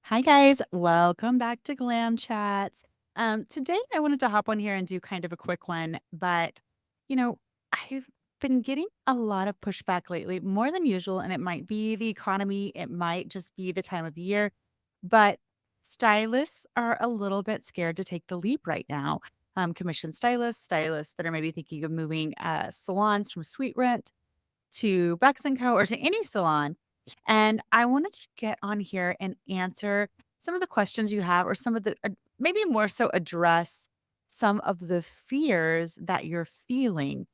Hi guys, welcome back to Glam Chats. Today I wanted to hop on here and do kind of a quick one, but you know, I've been getting a lot of pushback lately, more than usual, and it might be the economy, it might just be the time of year, but stylists are a little bit scared to take the leap right now. Commission stylists that are maybe thinking of moving salons from Sweet Rent to Bex& and Co. or to any salon. And I wanted to get on here and answer some of the questions you have or some of the maybe more so address some of the fears that you're feeling.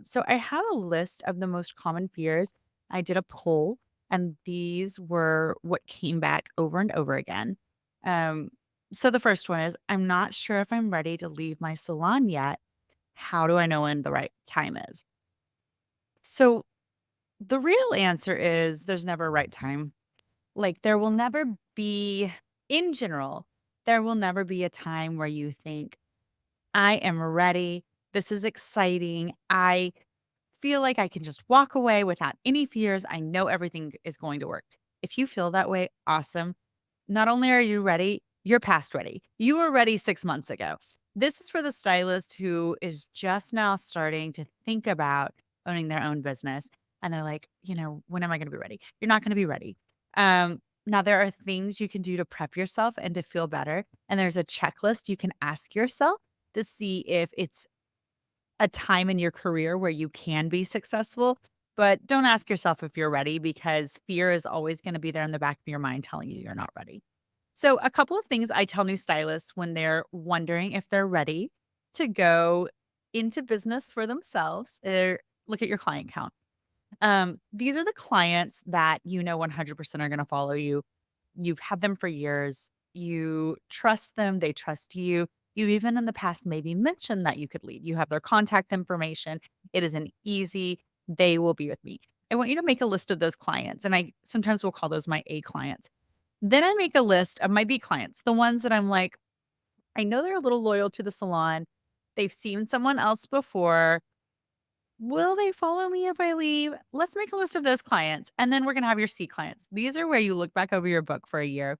So I have a list of the most common fears. I did a poll, and these were what came back over and over again. Um, so the first one is I'm not sure if I'm ready to leave my salon yet. How do I know when the right time is? So the real answer is there's never a right time. Like, there will never be in general, there will never be a time where you think, "I am ready. This is exciting. I feel like I can just walk away without any fears. I know everything is going to work." If you feel that way, awesome. Not only are you ready, you're past ready. You were ready 6 months ago. This is for the stylist who is just now starting to think about owning their own business, and they're like, "When am I gonna be ready?" You're not gonna be ready. Now there are things you can do to prep yourself and to feel better, and there's a checklist you can ask yourself to see if it's a time in your career where you can be successful, but don't ask yourself if you're ready because fear is always gonna be there in the back of your mind telling you you're not ready. So, a couple of things I tell new stylists when they're wondering if they're ready to go into business for themselves, look at your client count. These are the clients that 100% are gonna follow you. You've had them for years. You trust them, they trust you. You even in the past maybe mentioned that you could leave. You have their contact information. It is an easy, "They will be with me." I want you to make a list of those clients, and I sometimes will call those my A clients. Then I make a list of my B clients, the ones that I'm like, I know they're a little loyal to the salon. They've seen someone else before. Will they follow me if I leave? Let's make a list of those clients. And then we're going to have your C clients. These are where you look back over your book for a year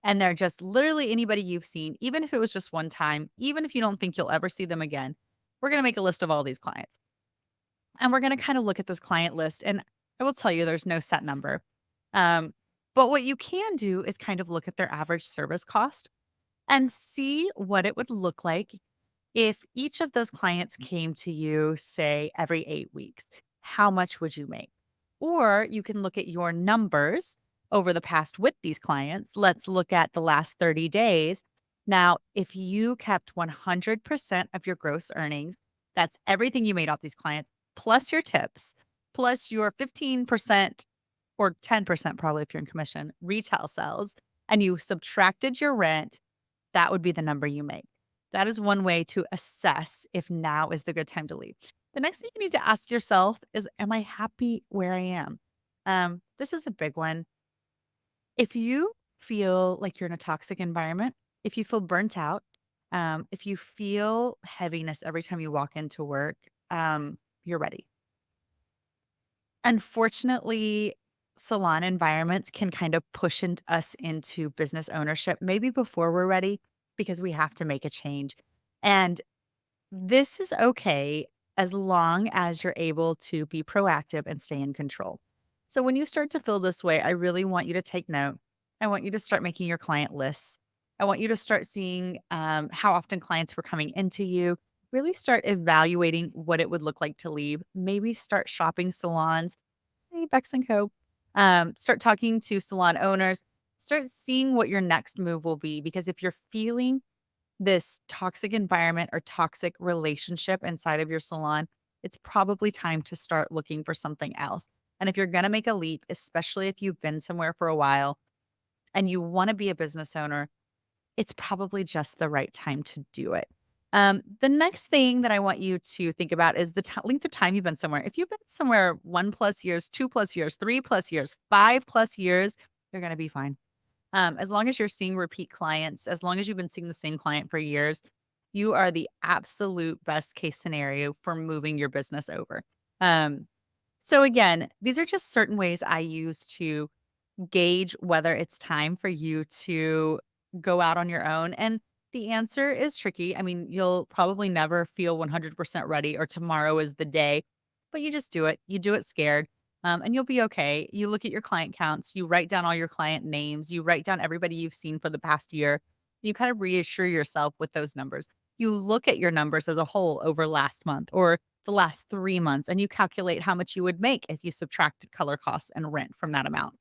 and they're just literally anybody you've seen, even if it was just one time, even if you don't think you'll ever see them again. We're going to make a list of all these clients and we're going to kind of look at this client list. And I will tell you, there's no set number. Um, but what you can do is kind of look at their average service cost and see what it would look like if each of those clients came to you, say, every 8 weeks. How much would you make? Or you can look at your numbers over the past with these clients. Let's look at the last 30 days. Now, if you kept 100% of your gross earnings, that's everything you made off these clients, plus your tips, plus your 15% or 10% probably if you're in commission, retail sales, and you subtracted your rent, that would be the number you make. That is one way to assess if now is the good time to leave. The next thing you need to ask yourself is, am I happy where I am? This is a big one. If you feel like you're in a toxic environment, if you feel burnt out, if you feel heaviness every time you walk into work, you're ready. Unfortunately, salon environments can kind of push us into business ownership maybe before we're ready because we have to make a change. And this is okay as long as you're able to be proactive and stay in control. So when you start to feel this way, I really want you to take note. I want you to start making your client lists. I want you to start seeing how often clients were coming into you. Really start evaluating what it would look like to leave. Maybe start shopping salons, hey, Bex and Co. Start talking to salon owners. Start seeing what your next move will be. Because if you're feeling this toxic environment or toxic relationship inside of your salon, it's probably time to start looking for something else. And if you're going to make a leap, especially if you've been somewhere for a while and you want to be a business owner, it's probably just the right time to do it. The next thing that I want you to think about is the length of time you've been somewhere. If you've been somewhere 1+ years, 2+ years, 3+ years, 5+ years, you're going to be fine. As long as you're seeing repeat clients, as long as you've been seeing the same client for years, you are the absolute best case scenario for moving your business over. So again, these are just certain ways I use to gauge whether it's time for you to go out on your own? And the answer is tricky. I mean, you'll probably never feel 100% ready or tomorrow is the day, but you just do it. You do it scared, and you'll be okay. You look at your client counts, you write down all your client names, you write down everybody you've seen for the past year. You kind of reassure yourself with those numbers. You look at your numbers as a whole over last month or the last 3 months, and you calculate how much you would make if you subtracted color costs and rent from that amount.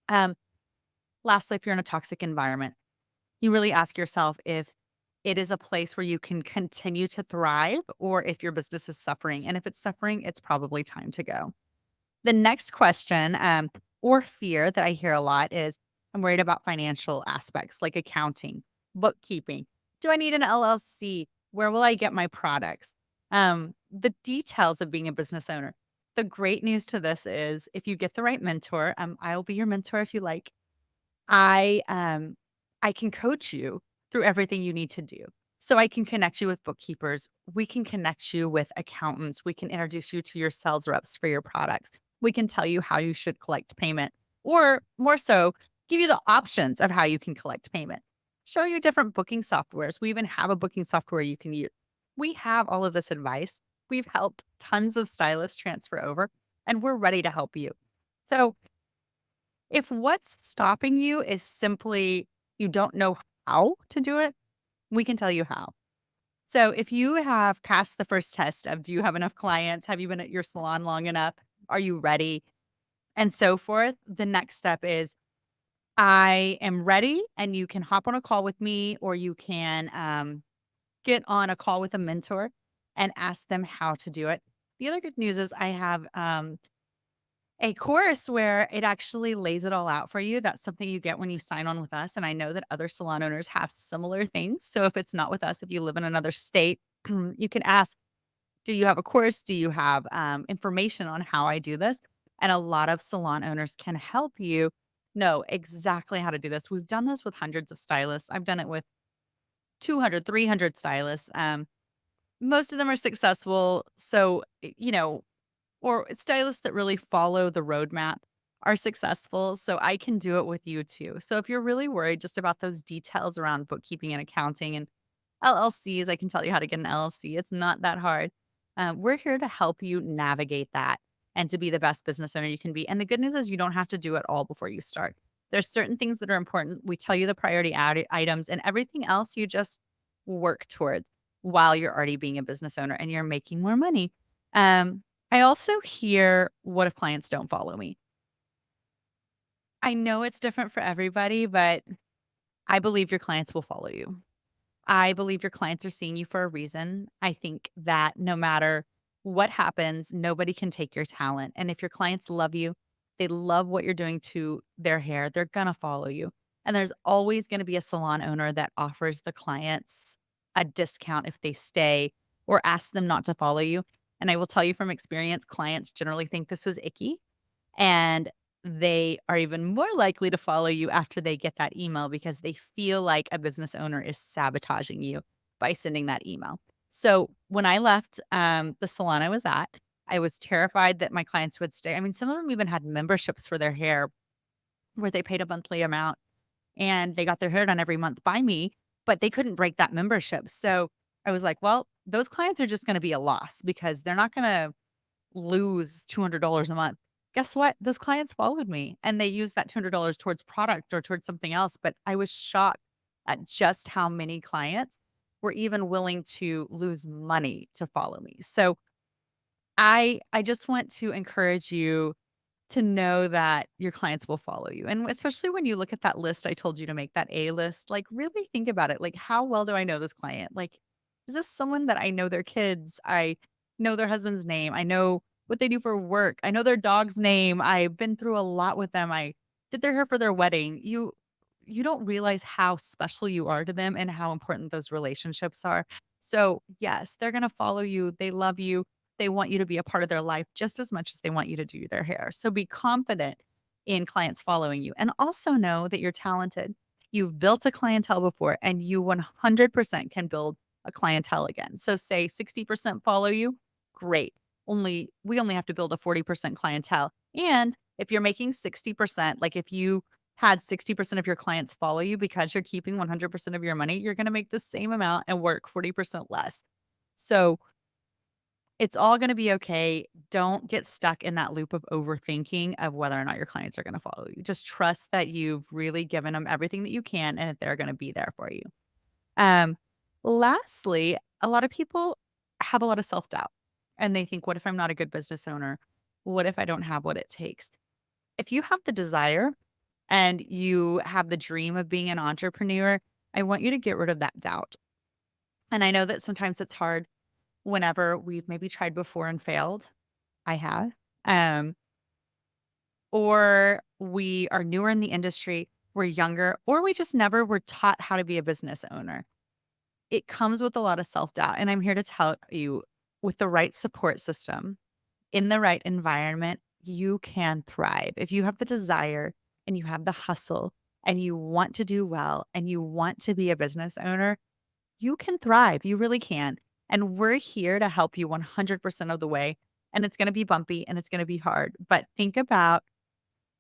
Um, Lastly, if you're in a toxic environment, you really ask yourself if it is a place where you can continue to thrive or if your business is suffering. And if it's suffering, it's probably time to go. The next question or fear that I hear a lot is I'm worried about financial aspects like accounting, bookkeeping. Do I need an LLC? Where will I get my products? The details of being a business owner. The great news to this is if you get the right mentor, I'll be your mentor if you like. I, um, I can coach you through everything you need to do. So I can connect you with bookkeepers. We can connect you with accountants. We can introduce you to your sales reps for your products. We can tell you how you should collect payment, or more so, give you the options of how you can collect payment. Show you different booking softwares. We even have a booking software you can use. We have all of this advice. We've helped tons of stylists transfer over, and we're ready to help you. So if what's stopping you is simply you don't know how to do it, we can tell you how. So if you have passed the first test of do you have enough clients? Have you been at your salon long enough? Are you ready? And so forth. The next step is I am ready and you can hop on a call with me or you can get on a call with a mentor and ask them how to do it. The other good news is I have a course where it actually lays it all out for you. That's something you get when you sign on with us, and I know that other salon owners have similar things. So if it's not with us, if you live in another state, you can ask, "Do you have a course? Do you have, information on how I do this?" And a lot of salon owners can help you know exactly how to do this. We've done this with hundreds of stylists. I've done it with 200, 300 stylists. Most of them are successful. So, or stylists that really follow the roadmap are successful, so I can do it with you too. So if you're really worried just about those details around bookkeeping and accounting and LLCs, I can tell you how to get an LLC. It's not that hard. We're here to help you navigate that and to be the best business owner you can be. And the good news is you don't have to do it all before you start. There's certain things that are important. We tell you the priority items and everything else you just work towards while you're already being a business owner and you're making more money. Um, I also hear, what if clients don't follow me? I know it's different for everybody, but I believe your clients will follow you. I believe your clients are seeing you for a reason. I think that no matter what happens, nobody can take your talent. And if your clients love you, they love what you're doing to their hair, they're going to follow you. And there's always going to be a salon owner that offers the clients a discount if they stay or ask them not to follow you. And I will tell you from experience, clients generally think this is icky and they are even more likely to follow you after they get that email because they feel like a business owner is sabotaging you by sending that email. So when I left the salon I was at, I was terrified that my clients would stay. I mean, some of them even had memberships for their hair where they paid a monthly amount and they got their hair done every month by me, but they couldn't break that membership. So I was like, well, those clients are just going to be a loss because they're not going to lose $200 a month. Guess what? Those clients followed me and they used that $200 towards product or towards something else. But I was shocked at just how many clients were even willing to lose money to follow me. So I just want to encourage you to know that your clients will follow you. And especially when you look at that list I told you to make, that A list, like really think about it. Like, how well do I know this client? Like, is this someone that I know their kids? I know their husband's name. I know what they do for work. I know their dog's name. I've been through a lot with them. I did their hair for their wedding. You don't realize how special you are to them and how important those relationships are. So, yes, they're going to follow you. They love you. They want you to be a part of their life just as much as they want you to do their hair. So be confident in clients following you and also know that you're talented. You've built a clientele before and you 100% can build a clientele again. So say 60% follow you, great. We only have to build a 40% clientele And if you're making 60%, like if you had 60% of your clients follow you because you're keeping 100% of your money, you're going to make the same amount and work 40% less. So it's all going to be okay. Don't get stuck in that loop of overthinking of whether or not your clients are going to follow you. Just trust that you've really given them everything that you can and that they're going to be there for you. Um, Lastly, a lot of people have a lot of self-doubt and they think, what if I'm not a good business owner? What if I don't have what it takes? If you have the desire and you have the dream of being an entrepreneur, I want you to get rid of that doubt. And I know that sometimes it's hard whenever we've maybe tried before and failed. I have. Um, or we are newer in the industry, we're younger, or we just never were taught how to be a business owner. It comes with a lot of self-doubt, and I'm here to tell you, with the right support system, in the right environment, you can thrive. If you have the desire and you have the hustle and you want to do well and you want to be a business owner, you can thrive. You really can. And we're here to help you 100% of the way. And it's going to be bumpy and it's going to be hard. But think about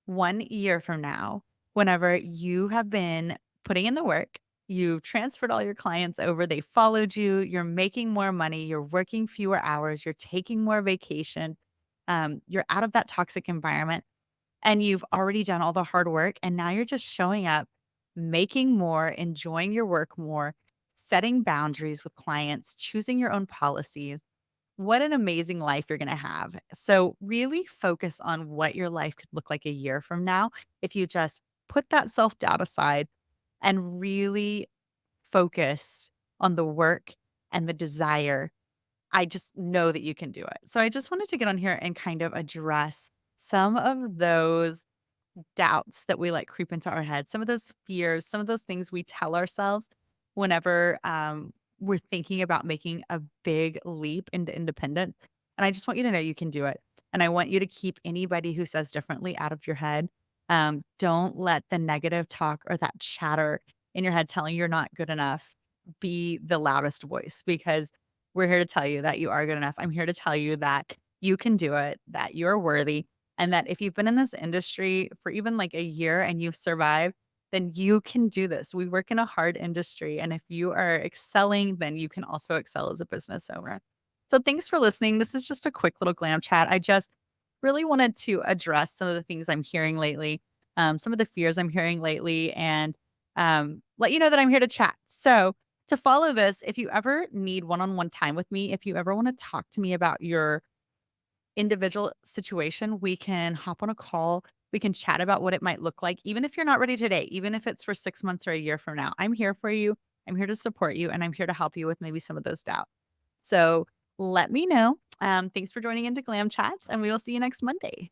1 year from now, whenever you have been putting in the work, you transferred all your clients over, they followed you, you're making more money, you're working fewer hours, you're taking more vacation, you're out of that toxic environment, and you've already done all the hard work. And now you're just showing up, making more, enjoying your work more, setting boundaries with clients, choosing your own policies. What an amazing life you're gonna have. So, really focus on what your life could look like a year from now if you just put that self-doubt aside and really focus on the work and the desire. I just know that you can do it. So, I just wanted to get on here and kind of address some of those doubts that we let creep into our heads, some of those fears, some of those things we tell ourselves whenever we're thinking about making a big leap into independence. And I just want you to know you can do it. And I want you to keep anybody who says differently out of your head. Don't let the negative talk or that chatter in your head telling you're not good enough be the loudest voice, because we're here to tell you that you are good enough. I'm here to tell you that you can do it, that you're worthy, and that if you've been in this industry for even like a year and you've survived, then you can do this. We work in a hard industry. And if you are excelling, then you can also excel as a business owner. So thanks for listening. This is just a quick little glam chat. I just really wanted to address some of the things I'm hearing lately, some of the fears I'm hearing lately, and let you know that I'm here to chat. So to follow this, if you ever need one-on-one time with me, if you ever want to talk to me about your individual situation, we can hop on a call. We can chat about what it might look like, even if you're not ready today, even if it's for 6 months or a year from now. I'm here for you. I'm here to support you, and I'm here to help you with maybe some of those doubts. So let me know. Thanks for joining into Glam Chats, and we will see you next Monday.